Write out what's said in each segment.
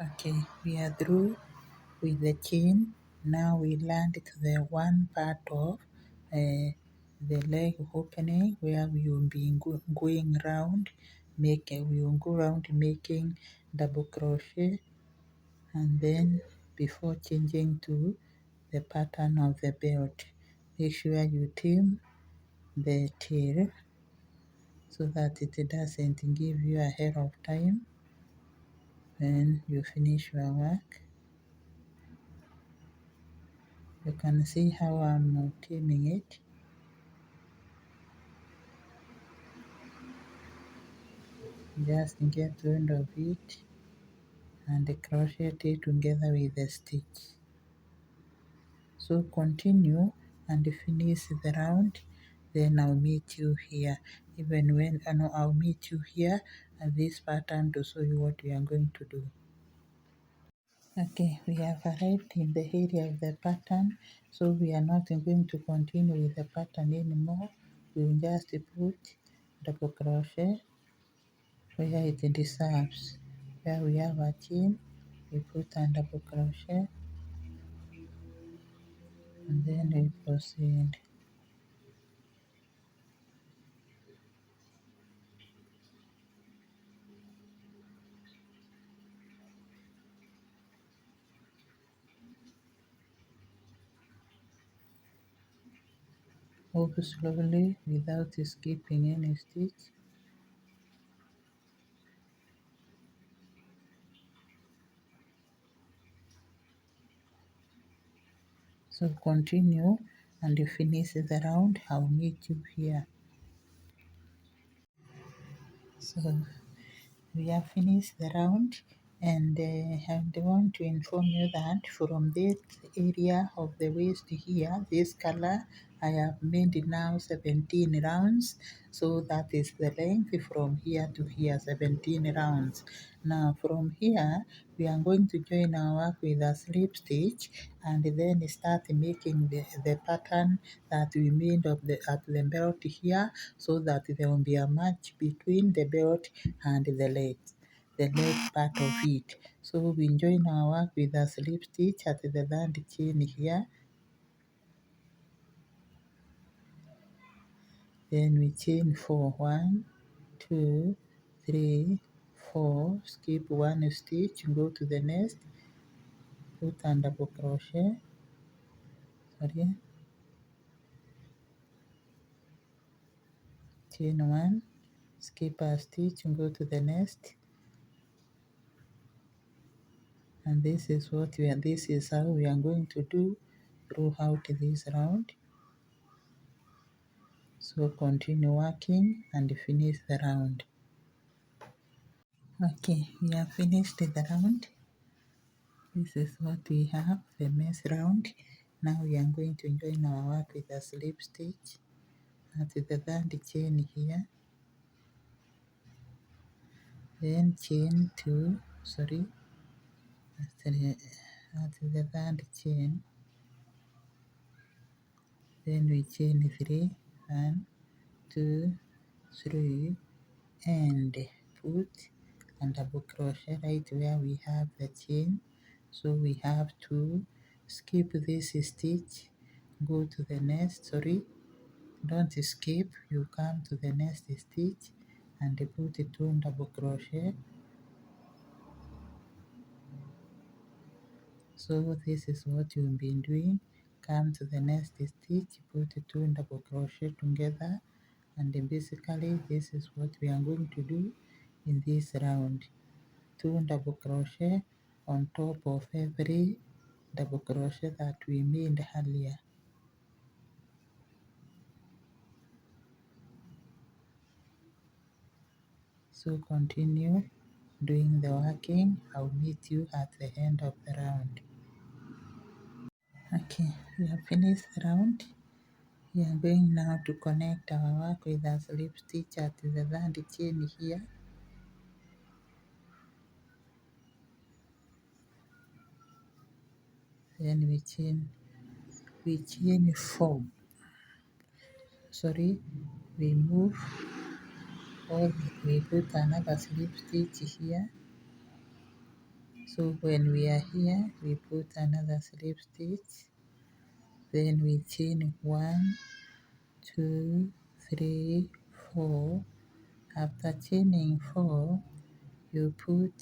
Okay, we are through with the chain. Now we land to the one part of the leg opening where we will be going round, we will go round making double crochet, and then before changing to the pattern of the belt, make sure you trim the tail so that it doesn't give you ahead of time when you finish your work. You can see how I'm trimming it. Just get rid of it and crochet it together with the stitch. So continue and finish the round, then I'll meet you here. Even when no, I'll meet you here at this pattern to show you what we are going to do. Okay, we have arrived in the area of the pattern, so we are not going to continue with the pattern anymore. We will just put double crochet where it deserves. Where we have a chain, we put a double crochet and then we proceed. Move slowly without skipping any stitch. So continue and finish the round. I'll meet you here. So we have finished the round, and I want to inform you that from this area of the waist here, this color, I have made now 17 rounds, so that is the length from here to here, 17 rounds. Now from here, we are going to join our work with a slip stitch and then start making the pattern that we made at the belt here, so that there will be a match between the belt and the leg part of it. So we join our work with a slip stitch at the third chain here. Then we chain 4, 1, 2, 3, 4, skip 1 stitch, go to the next, put a double crochet, chain 1, skip a stitch, go to the next, and this is how we are going to do throughout this round. So continue working and finish the round. Okay, we have finished the round. This is what we have, the mess round. Now we are going to join our work with a slip stitch at the third chain here. Then chain 2, at the third chain. Then we chain 3, 1, 2, 3, and put a double crochet right where we have the chain. So we have to skip this stitch, go to the next, don't skip, you come to the next stitch and put 2 double crochet. So this is what you've been doing. Come to the next stitch, put 2 double crochet together, and basically this is what we are going to do in this round. 2 double crochet on top of every double crochet that we made earlier. So continue doing the working. I'll meet you at the end of the round. Okay, we have finished the round. We are going now to connect our work with a slip stitch at the third chain here. Then we chain 4. We move we put another slip stitch here. So when we are here, we put another slip stitch, then we chain 1, 2, 3, 4. After chaining 4, you put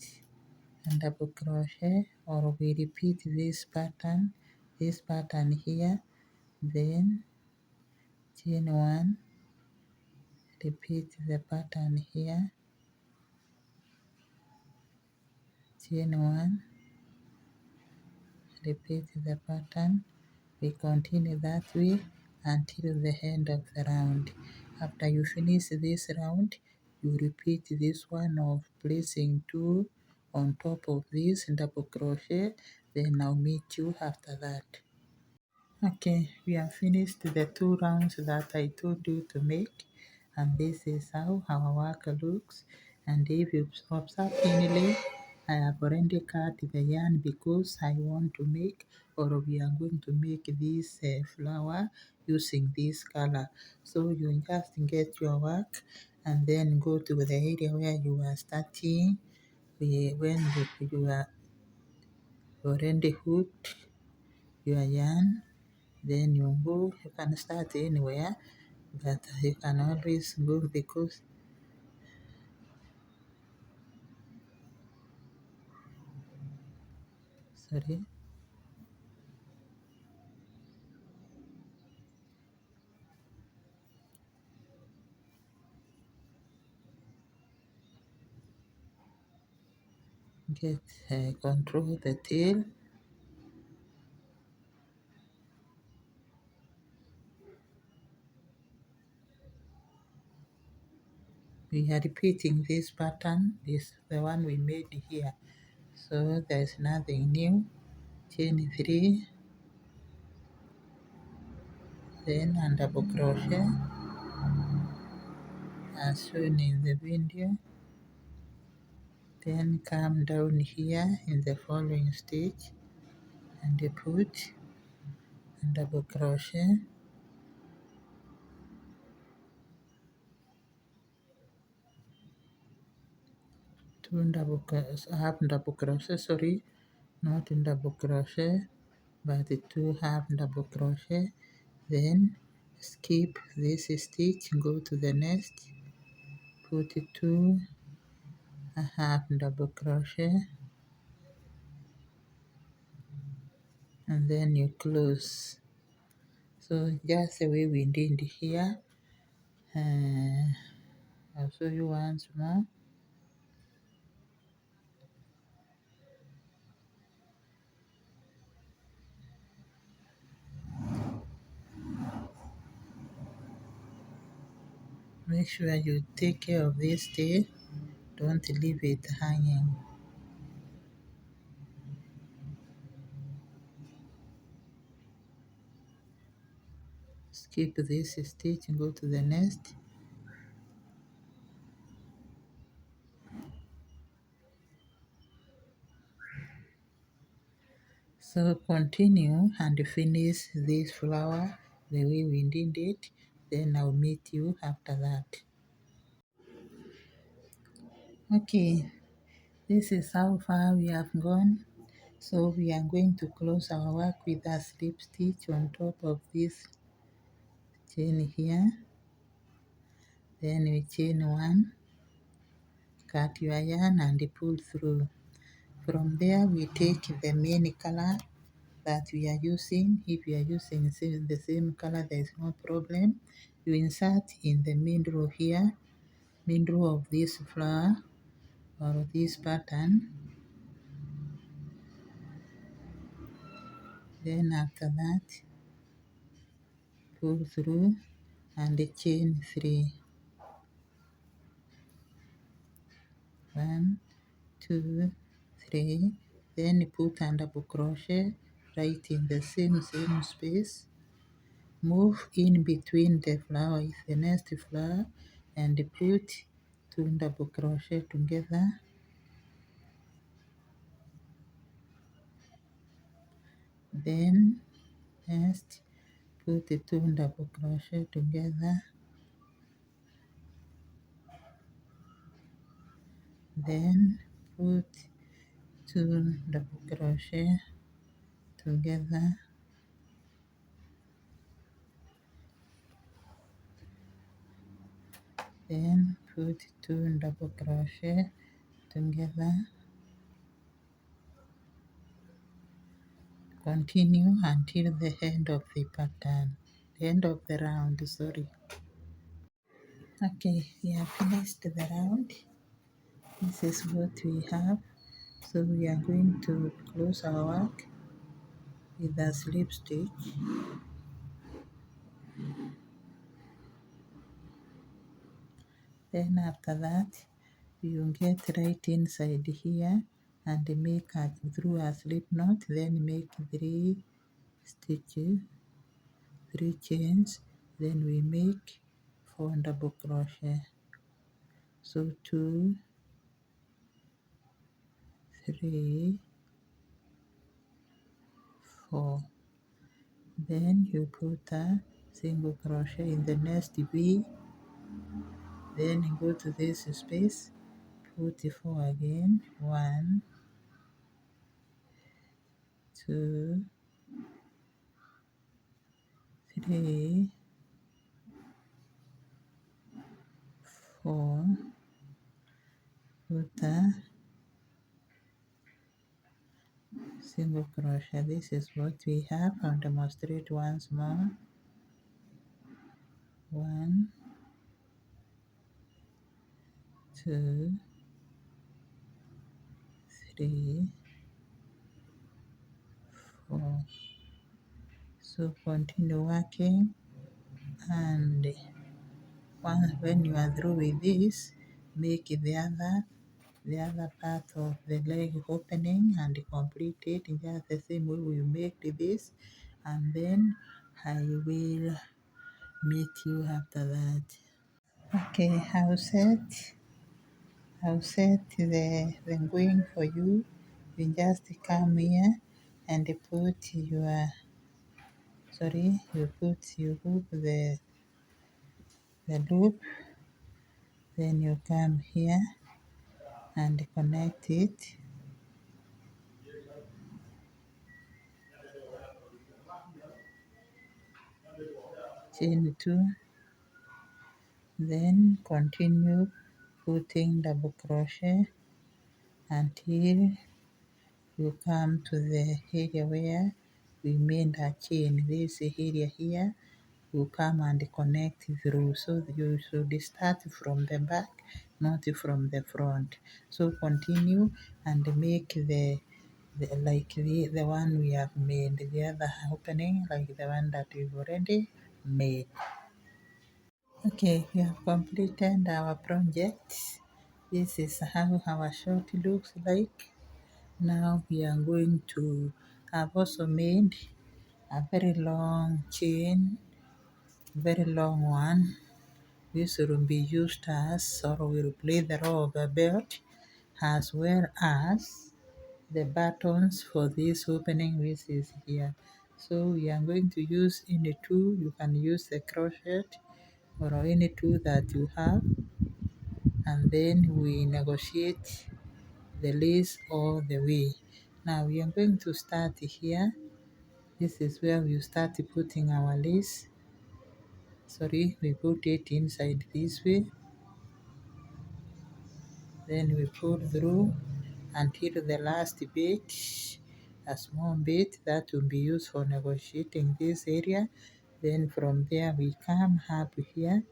a double crochet, or we repeat this pattern here, then chain 1, repeat the pattern here, chain 1, repeat the pattern. We continue that way until the end of the round. After you finish this round, you repeat this one of placing 2 on top of this double crochet, then I'll meet you after that. Okay, we have finished the 2 rounds that I told you to make, and this is how our work looks. And if you observe keenly, I have already cut the yarn because I want to make, or we are going to make this flower using this color. So you just get your work and then go to the area where you are starting. When you are already hooked your yarn, then you go. You can start anywhere, but you can always go because, sorry, get control the tail. We are repeating this pattern, this the one we made here, so there's nothing new. Chain 3, then a double crochet as shown in the video, then come down here in the following stitch and put a double crochet, 2 half double crochet, sorry, not double crochet, but 2 half double crochet, then skip this stitch, go to the next, put 2 half double crochet, and then you close. So just the way we did here. I'll show you once more. Make sure you take care of this tail, don't leave it hanging. Skip this stitch and go to the next. So continue and finish this flower the way we did it, then I'll meet you after that. Okay, this is how far we have gone. So we are going to close our work with a slip stitch on top of this chain here. Then we chain 1, cut your yarn and pull through. From there we take the main color that we are using. If you are using the same color, there is no problem. You insert in the middle here, middle of this flower or this pattern. Then after that, pull through and chain 3. 1, 2, 3. Then put a double crochet right in the same space. Move in between the flower, the next flower, and put 2 double crochet together. Then next put the 2 double crochet together. Then put 2 double crochet together, then put 2 double crochet together, continue until the end of the pattern, the end of the round, sorry. Okay, we have finished the round. This is what we have. So we are going to close our work with a slip stitch. Then after that, you get right inside here and make a through a slip knot, then make 3 stitches, 3 chains, then we make 4 double crochet. So 2, 3, 4. Then you put a single crochet in the next V, then you go to this space, put 4 again, 1, 2, 3, 4, put a single crochet. This is what we have. I'll demonstrate once more. 1, 2, 3, 4. So continue working, and when you are through with this, make the other part of the leg opening and complete it in just the same way we make this, and then I will meet you after that. Okay, I'll set the going for you. You just come here and put your, you hook the loop, then you come here and connect it, chain 2, then continue putting double crochet until you come to the area where we made a chain. This area here, you come and connect through. So you should start from the back, not from the front. So continue and make the one we have made, the other opening like the one that we've already made. Okay, we have completed our project. This is how our short looks like. Now we are going to have also made a very long chain, very long one. This will be used as, or will play the role of a belt, as well as the buttons for this opening, which is here. So we are going to use any tool. You can use the crochet or any tool that you have, and then we negotiate the lace all the way. Now we are going to start here. This is where we start putting our lace. We put it inside this way, then we pull through until the last bit, a small bit that will be used for negotiating this area. Then from there we come up here,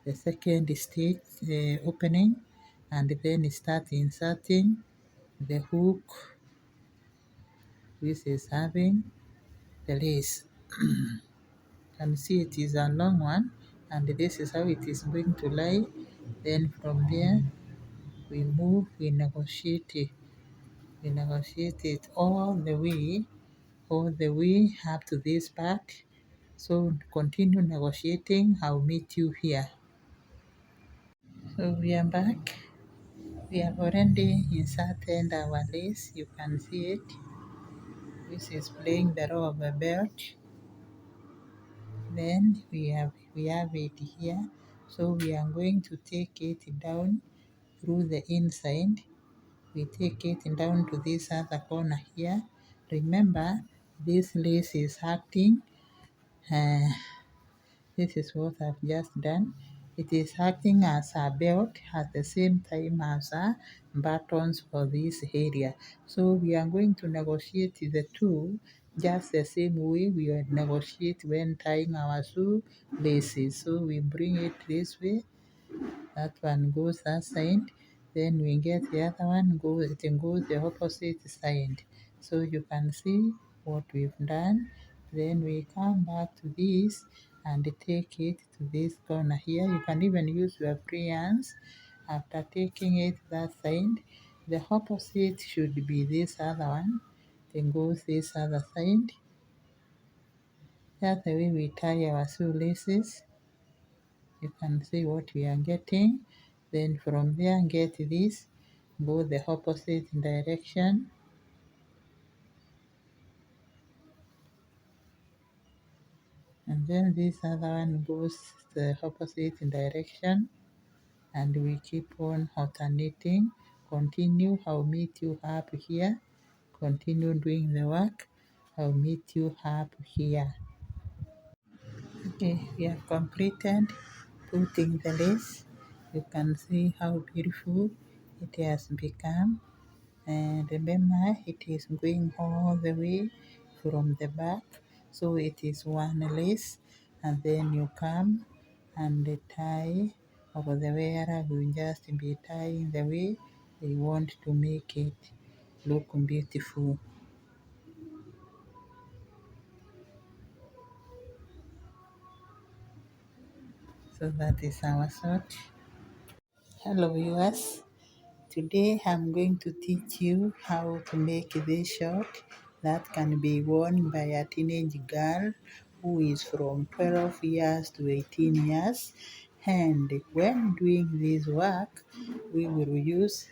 the second stage opening, and then start inserting the hook, which is having the lace. You can see it is a long one, and this is how it is going to lie. Then from there we move, we negotiate it all the way up to this part. So continue negotiating. I'll meet you here. So we are back. We have already inserted our lace. You can see it. This is playing the role of a belt. Then we have it here. So we are going to take it down through the inside. we take it down to this other corner here. Remember, this lace is acting, uh, this is what I've just done. It is acting as a belt at the same time as a buttons for this area. So we are going to negotiate the two just the same way we would negotiate when tying our shoe laces. So we bring it this way, that one goes that side, then we get the other one goes, it goes the opposite side. So you can see what we've done. Then we come back to this and take it to this corner here. You can even use your free hands. After taking it that side, the opposite should be this other one, then goes this other side. That's the way we tie our shoelaces. You can see what we are getting. Then from there get this, go the opposite direction, and then this other one goes the opposite direction, and we keep on alternating. Continue, I'll meet you up here. Continue doing the work, I'll meet you up here. Okay, we have completed putting the lace. You can see how beautiful it has become. And remember, it is going all the way from the back, so it is one lace, and then you come and tie over the where you just be tying the way you want to make it look beautiful. So that is our short. Hello viewers. Today I'm going to teach you how to make this short that can be worn by a teenage girl who is from 12 years to 18 years. And when doing this work, we will use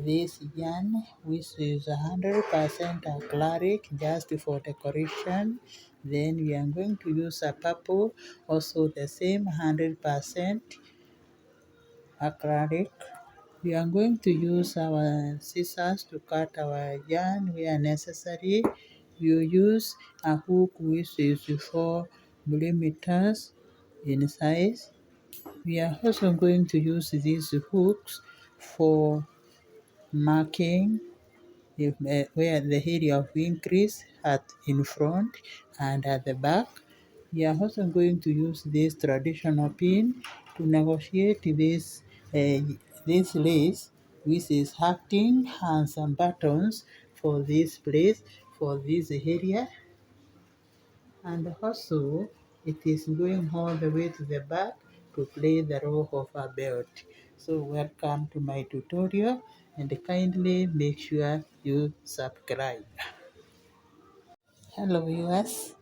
this yarn which is 100% acrylic just for decoration. Then we are going to use a purple, also the same 100% acrylic. We are going to use our scissors to cut our yarn where necessary. You use a hook which is 4 millimeters in size. We are also going to use these hooks for marking where the area of increase at in front and at the back. We are also going to use this traditional pin to negotiate this lace, which is acting as some buttons for this place, for this area, and also it is going all the way to the back to play the role of a belt. So welcome to my tutorial, and kindly make sure you subscribe. Hello viewers.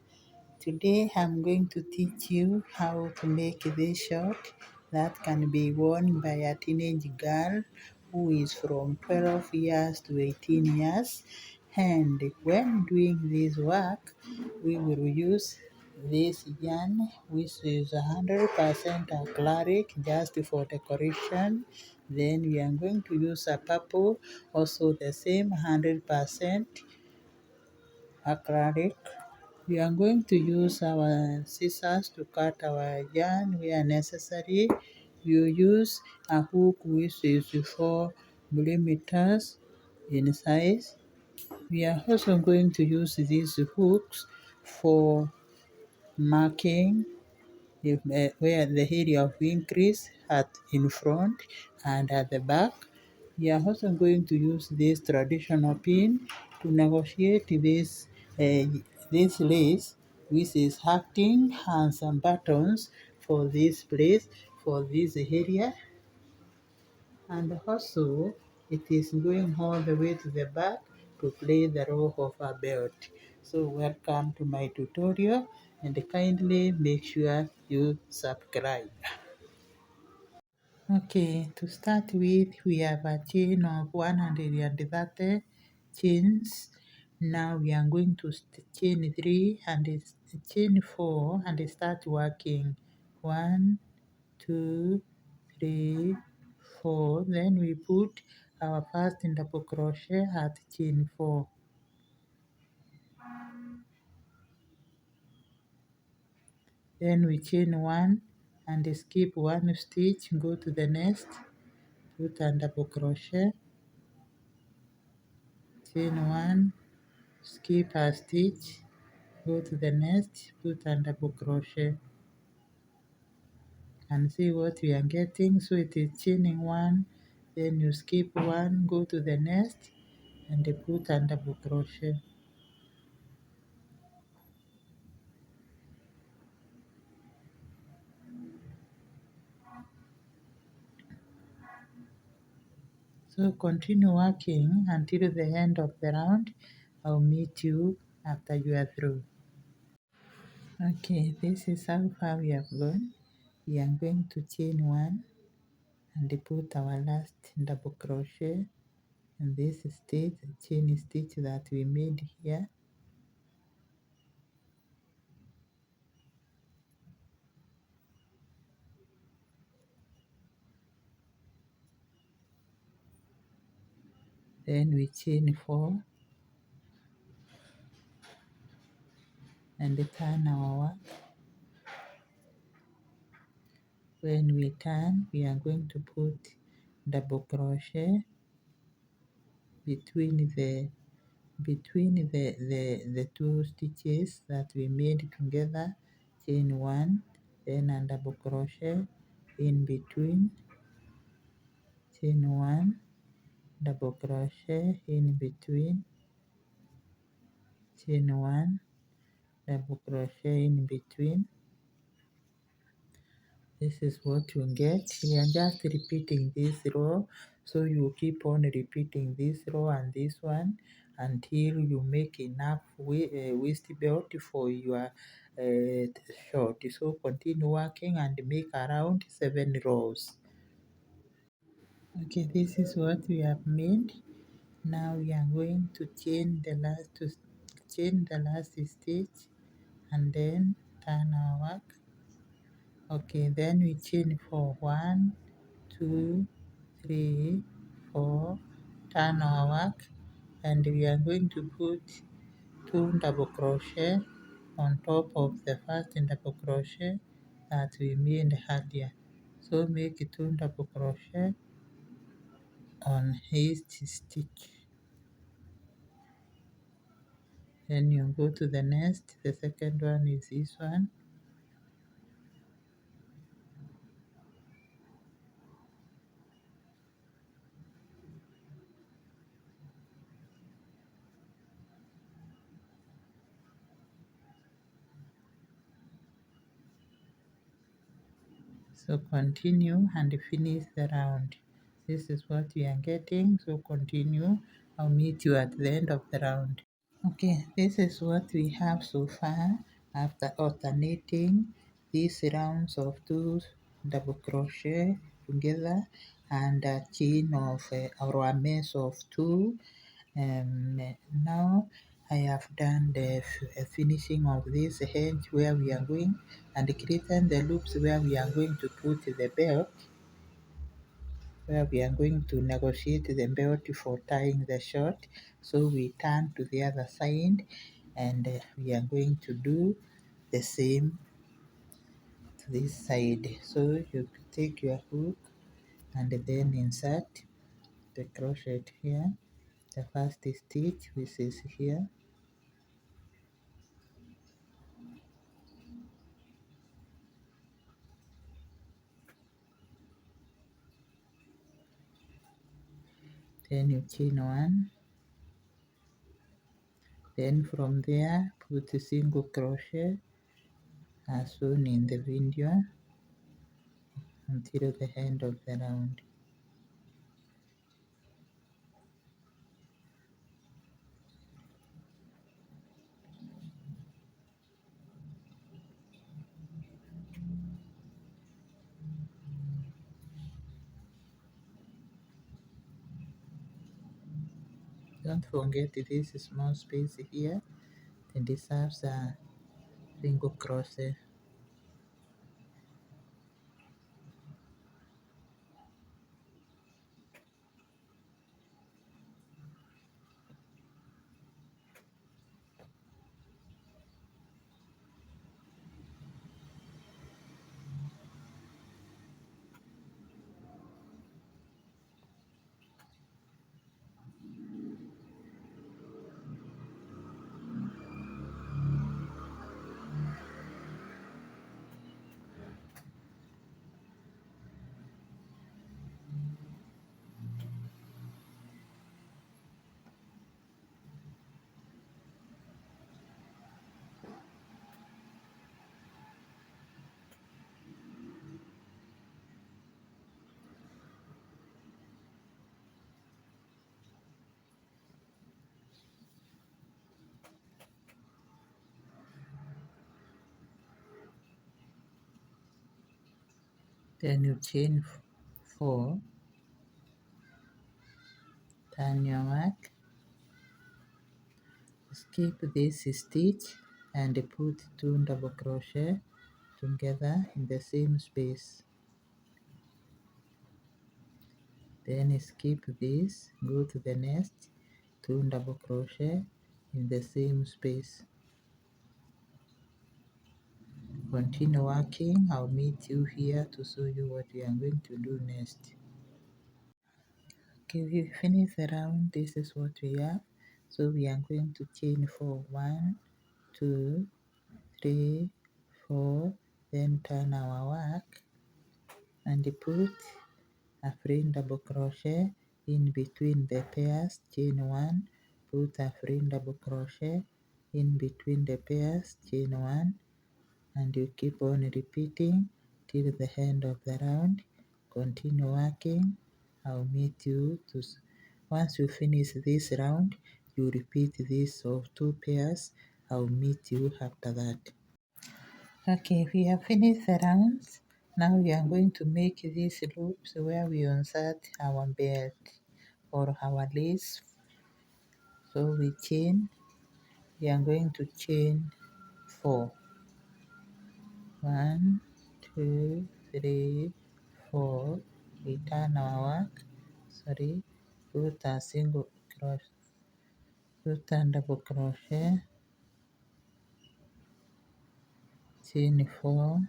Today I'm going to teach you how to make this short that can be worn by a teenage girl who is from 12 years to 18 years. And when doing this work, we will use this yarn which is 100% acrylic just for decoration. Then we are going to use a purple, also the same 100% acrylic. We are going to use our scissors to cut our yarn where necessary. You use a hook which is 4 millimeters in size. We are also going to use these hooks for marking where the area of increase at in front and at the back. We are also going to use this traditional pin to negotiate this lace which is acting as some buttons for this place, for this area, and also it is going all the way to the back to play the role of a belt. So welcome to my tutorial, and kindly make sure you subscribe. Okay, to start with, we have a chain of 130 chains. Now we are going to chain 3 and chain 4 and start working. 1, 2, 3, 4. Then we put our first double crochet at chain 4. Then we chain 1 and skip 1 stitch, go to the next, put a double crochet, chain 1, skip a stitch, go to the next, put a double crochet, and see what we are getting. So it is chaining 1, then you skip 1, go to the next, and put a double crochet. So continue working until the end of the round. I'll meet you after you are through. Okay, this is how far we have gone. We are going to chain 1 and put our last double crochet in this stitch, chain stitch that we made here. Then we chain 4 and turn our work. When we turn, we are going to put double crochet between the two stitches that we made together, chain 1, then a double crochet in between, chain 1, double crochet in between, chain 1, double crochet in between. This is what you get. We are just repeating this row, so you keep on repeating this row and this one until you make enough waist belt for your short. So continue working and make around 7 rows. Okay, this is what we have made. Now we are going to chain the last stitch and then turn our work. Okay, then we chain for 1, 2, 3, 4, turn our work, and we are going to put 2 double crochet on top of the first double crochet that we made earlier. So make 2 double crochet on each stitch. Then you go to the next. The second one is this one. So continue and finish the round. This is what we are getting, so continue. I'll meet you at the end of the round. Okay, this is what we have so far after alternating these rounds of 2 double crochet together and a chain of or a maze of 2. Now I have done the finishing of this hedge where we are going and creating the loops where we are going to put the belt, where we are going to negotiate the belt for tying the short. So we turn to the other side and we are going to do the same to this side. So you take your hook and then insert the crochet here, the first stitch which is here. Then you chain 1, then from there put a single crochet as shown in the video until the end of the round. Don't forget this small space here, it deserves a single crochet. then you chain 4, turn your work, skip this stitch and put 2 double crochet together in the same space. Then skip this, go to the next, 2 double crochet in the same space. Continue working. I'll meet you here to show you what we are going to do next. Okay, we finish the round. This is what we have. So we are going to chain 4, 1, 2, 3, 4, then turn our work and put a frame double crochet in between the pairs, chain 1, put a frame double crochet in between the pairs, chain 1, and you keep on repeating till the end of the round. Continue working. I'll meet you once you finish this round, you repeat this of 2 pairs. I'll meet you after that. Okay, we have finished the rounds. Now we are going to make these loops where we insert our belt or our lace. So we are going to chain 4. 1, 2, 3, 4. We turn our work, put a single crochet, put a double crochet, chain 4,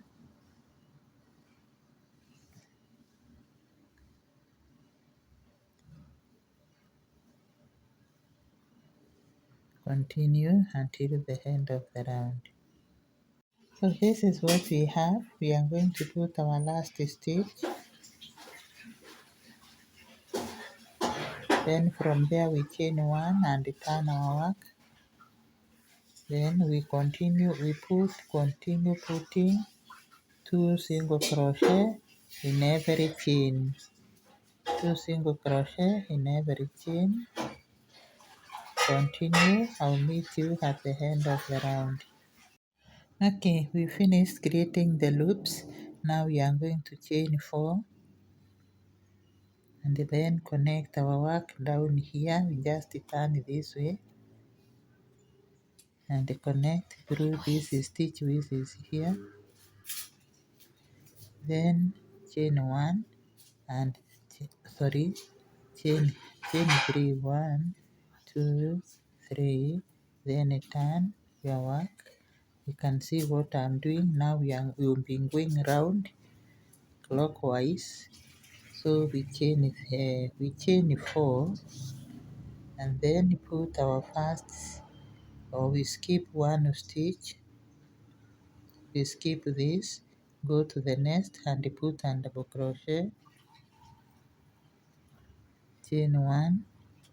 continue until the end of the round. So this is what we have. We are going to put our last stitch. Then from there we chain 1 and turn our work. Then we continue putting 2 single crochet in every chain. 2 single crochet in every chain. Continue. I'll meet you at the end of the round. Okay, we finished creating the loops. Now we are going to chain 4 and then connect our work down here. We just turn this way and connect through this stitch which is here. Then chain 1 and chain 3, 1, 2, 3, then turn your work. You can see what I'm doing now. We'll be going round clockwise. So we chain 4 and then put our first, or we skip 1 stitch. We skip this, go to the next and put a double crochet, chain 1,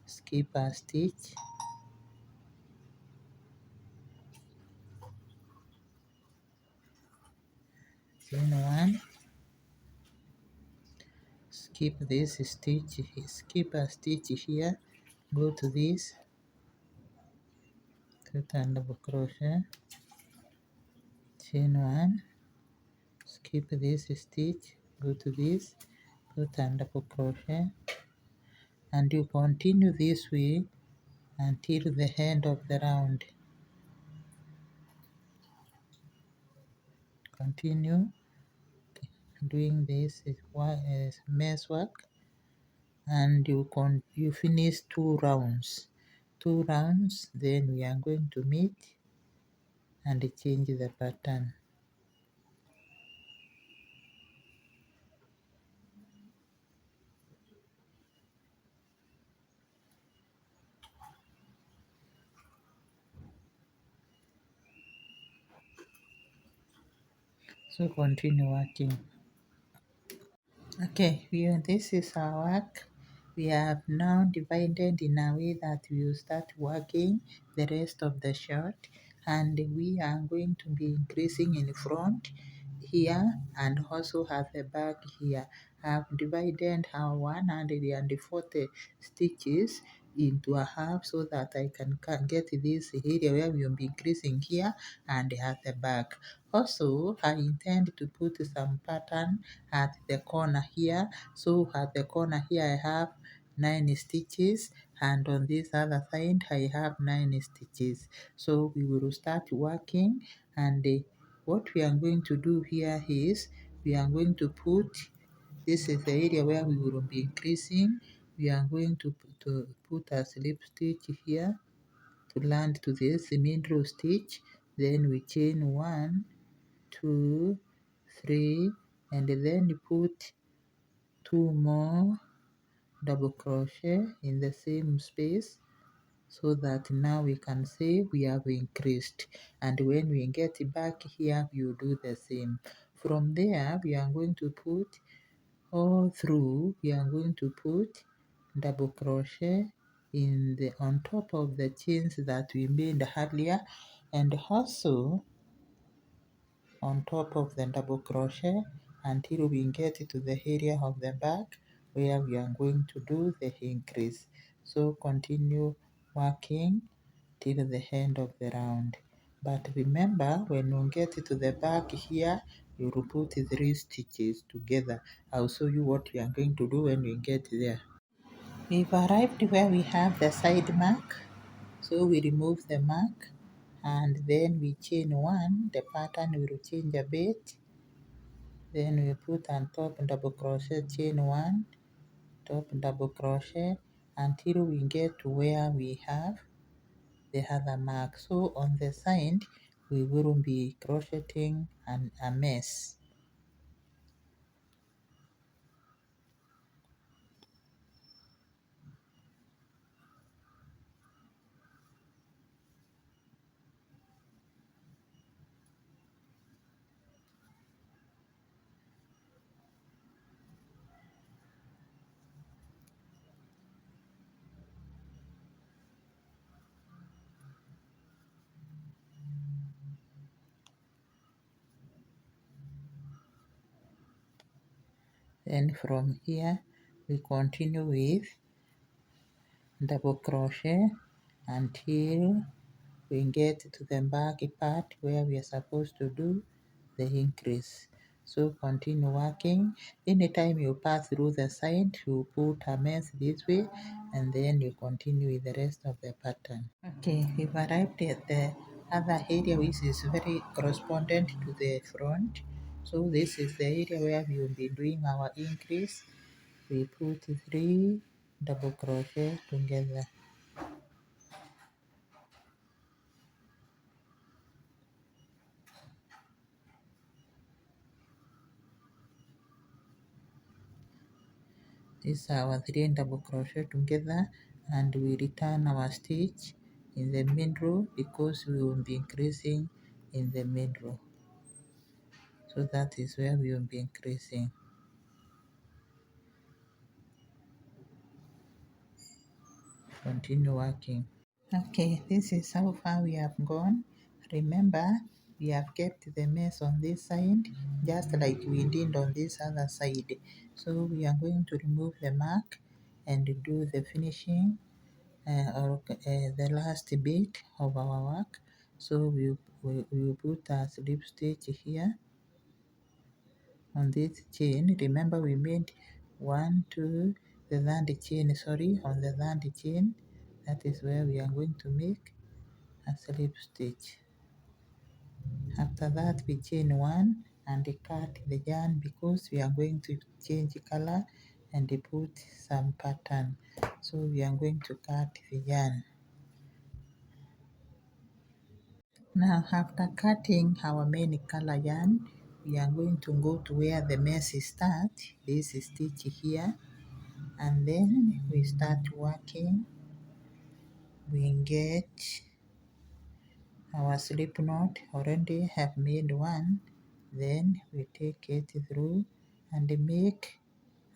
skip a stitch, chain 1, skip this stitch, skip a stitch here, go to this, put a double crochet, chain 1, skip this stitch, go to this, put a double crochet, and you continue this way until the end of the round. Continue doing this mesh work and you finish 2 rounds. 2 rounds, then we are going to meet and change the pattern. So continue working. Okay, this is our work. We have now divided in a way that we will start working the rest of the shirt, and we are going to be increasing in front here and also at the back here. I have divided our 140 stitches into a half so that I can get this area where we will be increasing here and at the back. Also, I intend to put some pattern at the corner here. So at the corner here I have 9 stitches, and on this other side I have 9 stitches. So we will start working, and what we are going to do here is we are going to put, this is the area where we will be increasing. We are going to put a slip stitch here to land to this main row stitch. Then we chain 1, 2, 3, and then put 2 more double crochet in the same space, so that now we can say we have increased, and when we get back here we will do the same. From there we are going to put all through, we are going to put double crochet in the on top of the chains that we made earlier, and also on top of the double crochet until we get to the area of the back where we are going to do the increase. So continue working till the end of the round. But remember, when you get to the back here, you will put 3 stitches together. I'll show you what we are going to do when we get there. We've arrived where we have the side mark, so we remove the mark and then we chain 1. The pattern will change a bit. Then we put on top double crochet, chain 1, top double crochet until we get to where we have the other mark. So on the side we will be crocheting a mess. Then from here we continue with double crochet until we get to the back part where we are supposed to do the increase. So continue working. Anytime you pass through the side, you put a mess this way, and then you continue with the rest of the pattern. Okay, we've arrived at the other area which is very correspondent to the front. So this is the area where we will be doing our increase. We put 3 double crochet together. These are our 3 double crochet together, and we return our stitch in the middle because we will be increasing in the middle. So that is where we will be increasing. Continue working. Okay, this is how far we have gone. Remember, we have kept the mess on this side just like we did on this other side. So we are going to remove the mark and do the finishing or the last bit of our work. So we will put a slip stitch here on this chain. Remember we made 1, 2, the third chain, sorry, on the third chain. That is where we are going to make a slip stitch. After that we chain 1 and cut the yarn because we are going to change color and put some pattern. So we are going to cut the yarn. Now after cutting our main color yarn, we are going to go to where the mess starts, this stitch here, and then we start working. We get our slip knot, already have made 1, then we take it through and make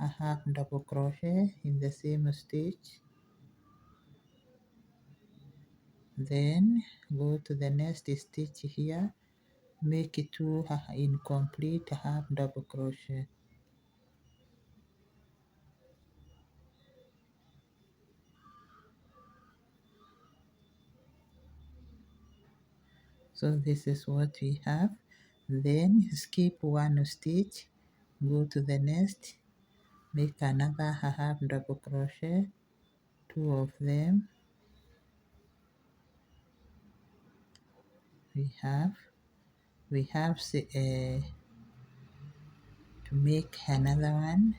a half double crochet in the same stitch, then go to the next stitch here, make 2 incomplete half double crochet, So this is what we have. Then skip one stitch, go to the next, make another half double crochet, two of them. We have to make another one.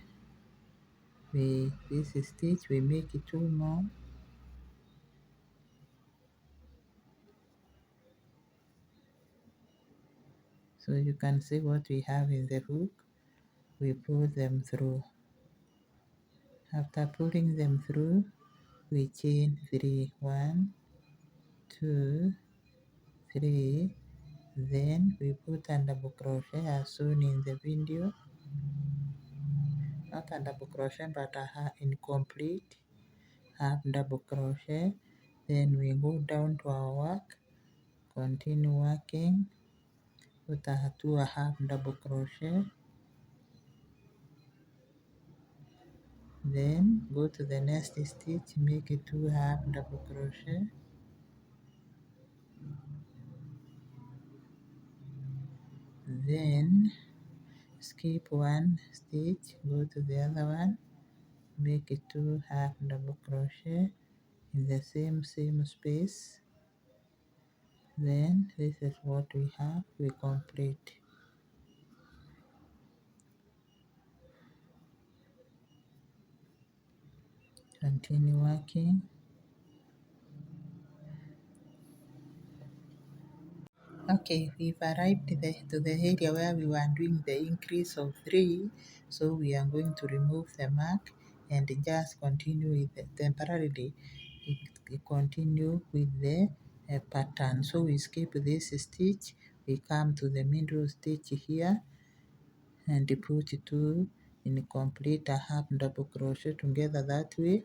This stitch we make it two more. So you can see what we have in the hook. We pull them through. After pulling them through, we chain 3, 1, 2, 3. Then we put a double crochet as shown in the video. Not a double crochet, but a incomplete half double crochet. Then we go down to our work, continue working, put a 2 half double crochet. Then go to the next stitch, make a 2 half double crochet. Then skip one stitch, go to the other one, make a 2 half double crochet in the same space. Then this is what we have. We complete. Continue working. Okay, we've arrived to the area where we were doing the increase of 3, so we are going to remove the mark and just continue with temporarily continue with the pattern. So we skip this stitch, we come to the middle stitch here and put 2 in complete a half double crochet together that way,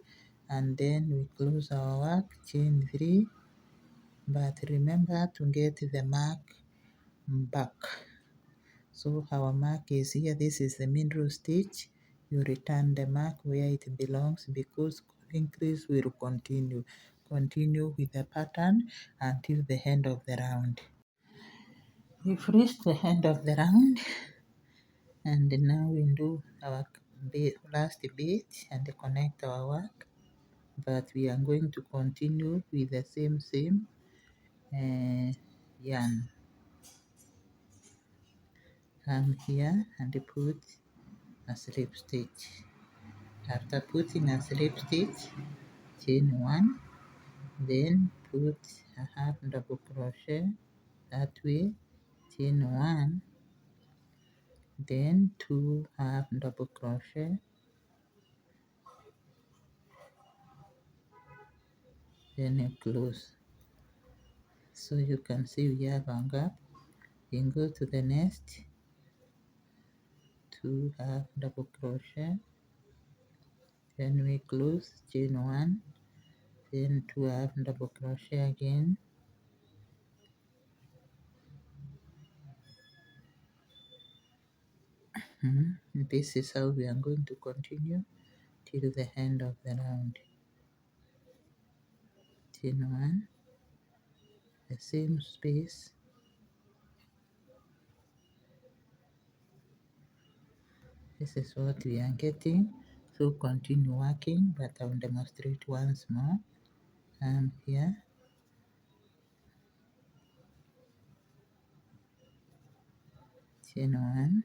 and then we close our work, chain 3, but remember to get the mark back. So our mark is here. This is the middle stitch. You return the mark where it belongs, because increase will continue with the pattern until the end of the round. We've reached the end of the round, and now we do our last bit and connect our work, but we are going to continue with the same yarn. Come here and put a slip stitch. After putting a slip stitch, chain 1, then put a half double crochet that way, chain 1, then 2 half double crochet, then you close. So you can see we have a gap. Then go to the next, 2 half double crochet, then we close, chain 1, then 2 half double crochet again, this is how we are going to continue till the end of the round. Chain 1, the same space, this is what we are getting. So continue working, but I will demonstrate once more. Here, chain 1,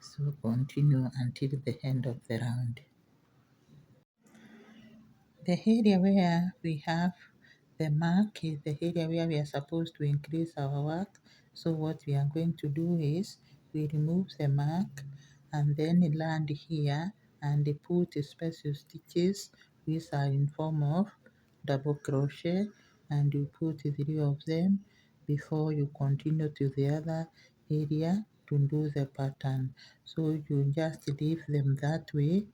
so continue until the end of the round. The area where we have the mark is the area where we are supposed to increase our work. So what we are going to do is we remove the mark and then land here and put special stitches which are in form of double crochet, and you put 3 of them before you continue to the other area to do the pattern. So you just leave them that way,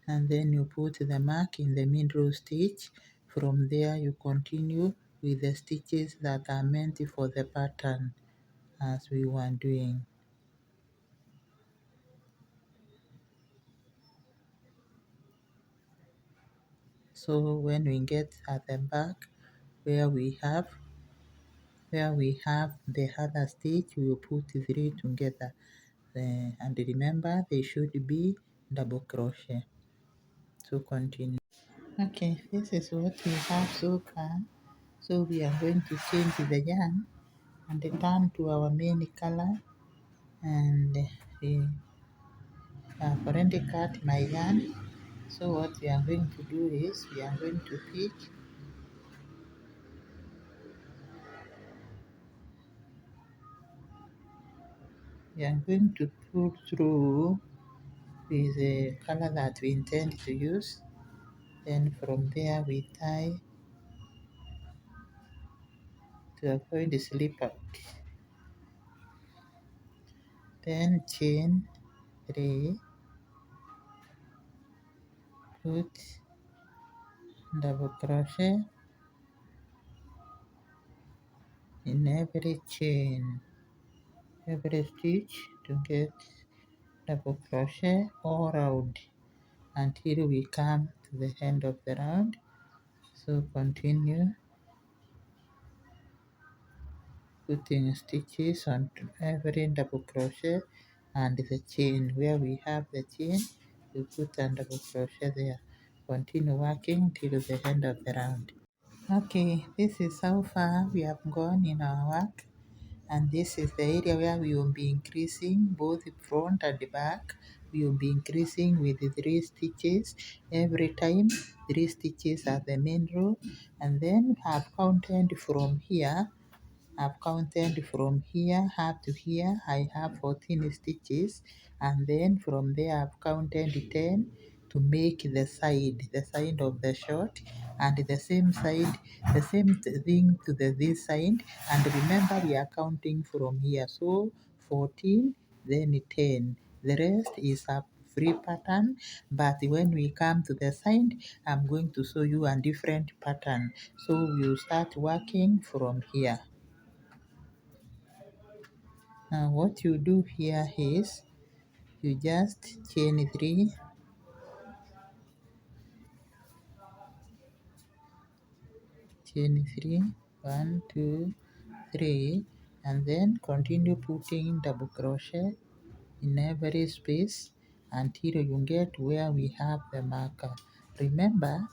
and then you put the mark in the middle stitch. From there you continue with the stitches that are meant for the pattern as we were doing. So when we get at the back where we have the other stitch, we will put three together. And remember, they should be double crochet. So continue. Okay, this is what we have so far. So we are going to change the yarn and turn to our main color, and we have already cut my yarn. So what we are going to do is we are going to pick, we are going to pull through with the color that we intend to use. Then from there we tie to avoid the slip out. Then chain 3, put double crochet in every chain, every stitch to get double crochet all round until we come to the end of the round. So continue putting stitches on every double crochet, and the chain where we have the chain we put a double crochet there. Continue working till the end of the round. Okay, this is how far we have gone in our work, and this is the area where we will be increasing both front and back. We will be increasing with 3 stitches every time, 3 stitches at the main row, and then have counted from here. I've counted from here up to here. I have 14 stitches, and then from there I've counted 10 to make the side of the short, and the same side, the same thing to this side. And remember, we are counting from here, so 14, then 10. The rest is a free pattern, but when we come to the side, I'm going to show you a different pattern. So we'll start working from here. Now what you do here is you just chain 3, chain 3, 1, 2, 3, and then continue putting double crochet in every space until you get where we have the marker. Remember,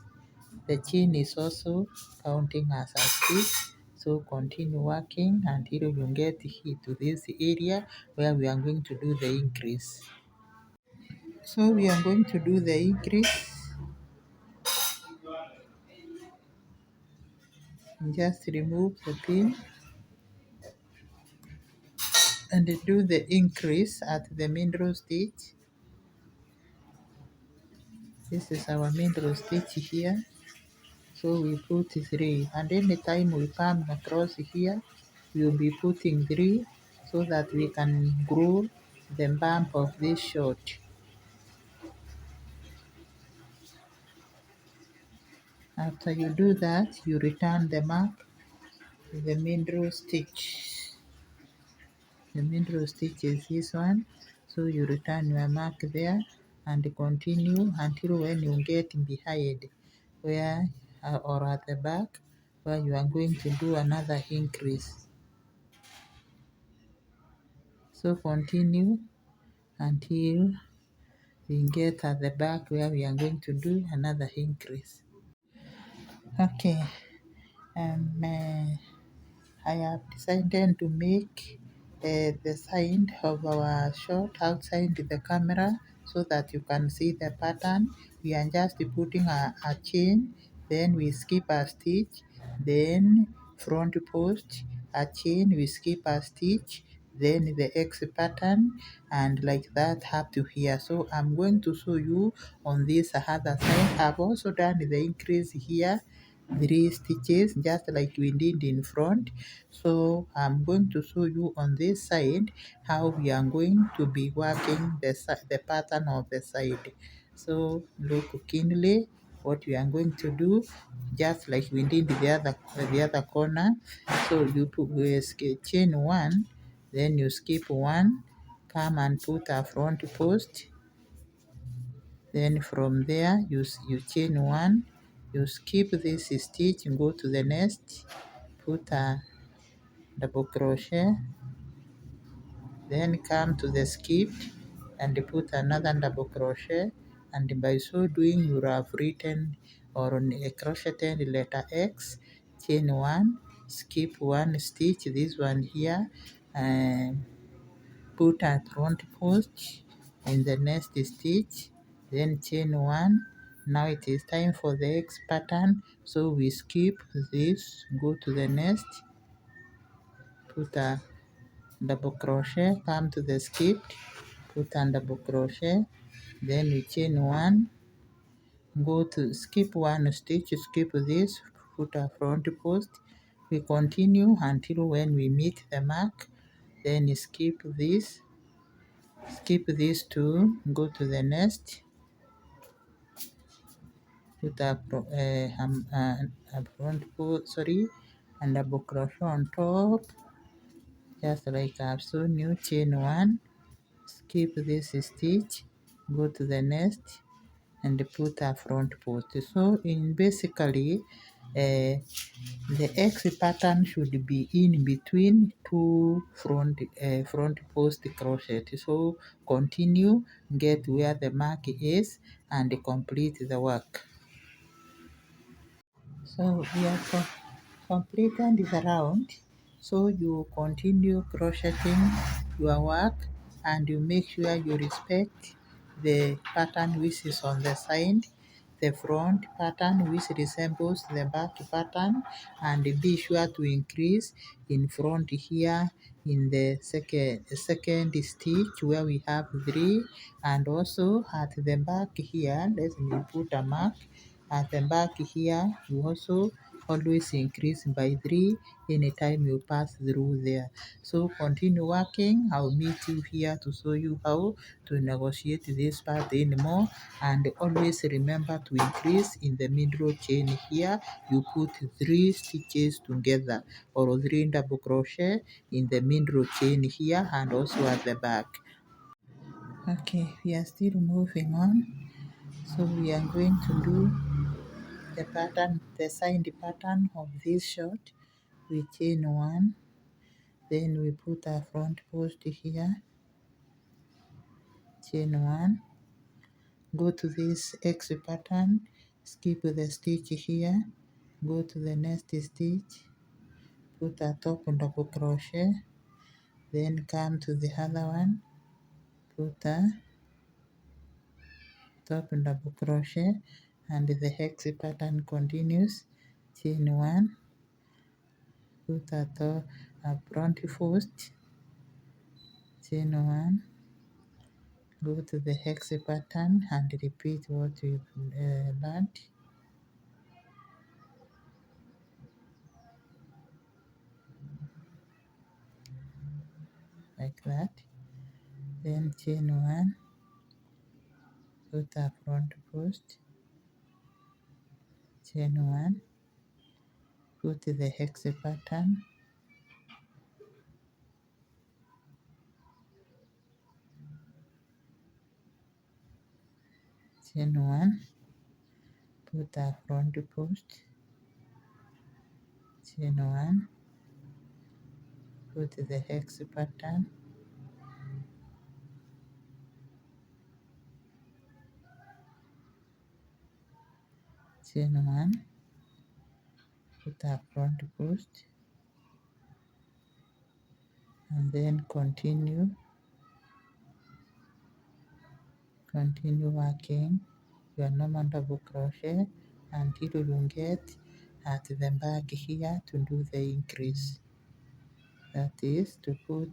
the chain is also counting as a stitch, so continue working until you get here to this area where we are going to do the increase. So we are going to do the increase. Just remove the pin and do the increase at the middle stitch. This is our middle stitch here. So we put 3, and anytime we come across here, we will be putting 3 so that we can grow the bump of this short. After you do that, you return the mark to the middle stitch. The middle stitch is this one, so you return your mark there and continue until when you get behind where or at the back where you are going to do another increase. So continue until we get at the back where we are going to do another increase. Okay, I have decided to make the side of our shot outside the camera so that you can see the pattern. We are just putting a chain, then we skip a stitch, then front post, a chain, we skip a stitch, then the X pattern, and like that up to here. So I'm going to show you on this other side. I've also done the increase here, 3 stitches just like we did in front. So I'm going to show you on this side how we are going to be working the pattern of the side. So look keenly what we are going to do, just like we did the other corner. So you chain 1, then you skip 1, come and put a front post, then from there you chain 1, You skip this stitch, go to the next, put a double crochet, then come to the skip and put another double crochet, and by so doing you have written or crocheted letter X, chain 1, skip 1 stitch, this one here, and put a front post in the next stitch, then chain 1. Now it is time for the X pattern, so we skip this, go to the next, put a double crochet, come to the skip, put a double crochet, then we chain 1, go to skip 1 stitch, skip this, put a front post, we continue until when we meet the mark, then skip this two, go to the next, put a front post, sorry, and double crochet on top, just like I've shown you, chain 1, skip this stitch, go to the next, and put a front post. So in basically the X pattern should be in between two front post crochet. So continue, get where the mark is, and complete the work. So we have completed the round. So you continue crocheting your work, and you make sure you respect the pattern which is on the side, the front pattern which resembles the back pattern, and be sure to increase in front here in the second stitch where we have 3, and also at the back here, let me put a mark. At the back here, you also always increase by 3 anytime you pass through there. So continue working. I'll meet you here to show you how to negotiate this part anymore, and always remember to increase in the middle chain here. You put 3 stitches together, or 3 double crochet in the middle chain here and also at the back. Okay, we are still moving on. So we are going to do the pattern, the side pattern of this short. We chain 1, then we put a front post here, chain 1, go to this X pattern, skip the stitch here, go to the next stitch, put a top double crochet, then come to the other one, put a top double crochet, and the hex pattern continues, chain 1, put a front post, chain 1, go to the hex pattern and repeat what we've learned. Like that. Then chain 1, put a front post, chain 1, go to the hex pattern, chain 1, put a front post, chain 1, go to the hex pattern, chain 1, put a front post, and then continue working your normal double crochet until you get at the back here to do the increase. That is to put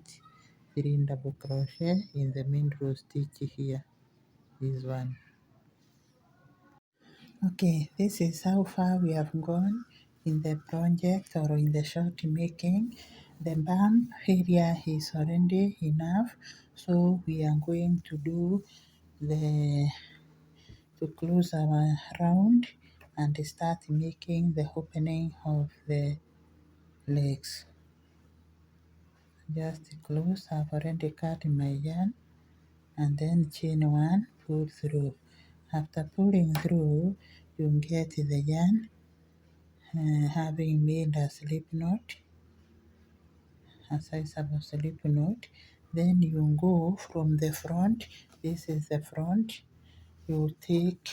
3 double crochet in the middle stitch here, this one. Okay, this is how far we have gone in the project or in the short making. The bump area is already enough, so we are going to do to close our round and start making the opening of the legs. Just close. I've already cut my yarn, and then chain 1, pull through. After pulling through, you get the yarn having made a slip knot, a size of a slip knot. Then you go from the front. This is the front. You take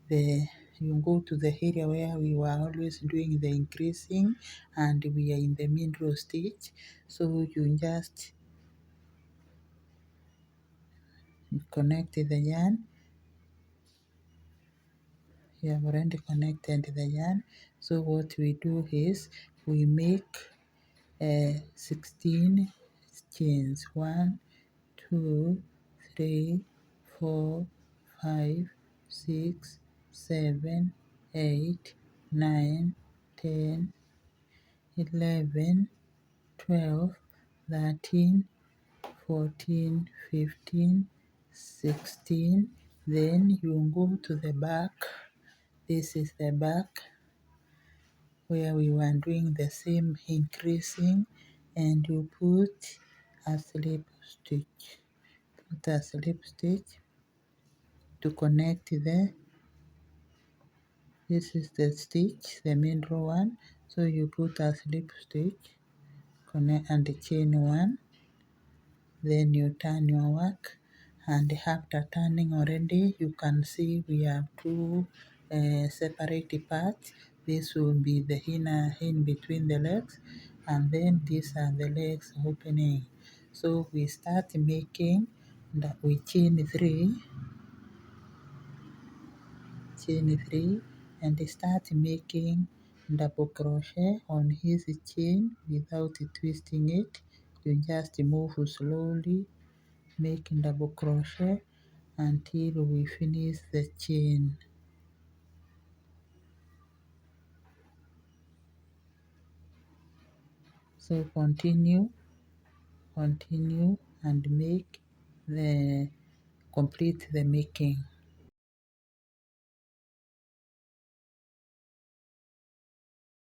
the you go to the area where we were always doing the increasing, and we are in the middle stitch. So you just connect the yarn. You have already connected the yarn. So what we do is we make 16 chains. 1, 2, 3, 4, 5, 6, 7, 8, 9, 10, 11, 12, 13, 14, 15, 16. Then you go to the back. This is the back where we were doing the same increasing, and you put a slip stitch. Put a slip stitch to connect this is the stitch, the middle one. So you put a slip stitch, connect and chain one. Then you turn your work, and after turning already, you can see we have two separate parts. This will be the inner in between the legs, and then these are the legs opening. So we start making that we chain 3, and start making double crochet on his chain without twisting it. You just move slowly, making double crochet until we finish the chain. So continue and make the complete the making.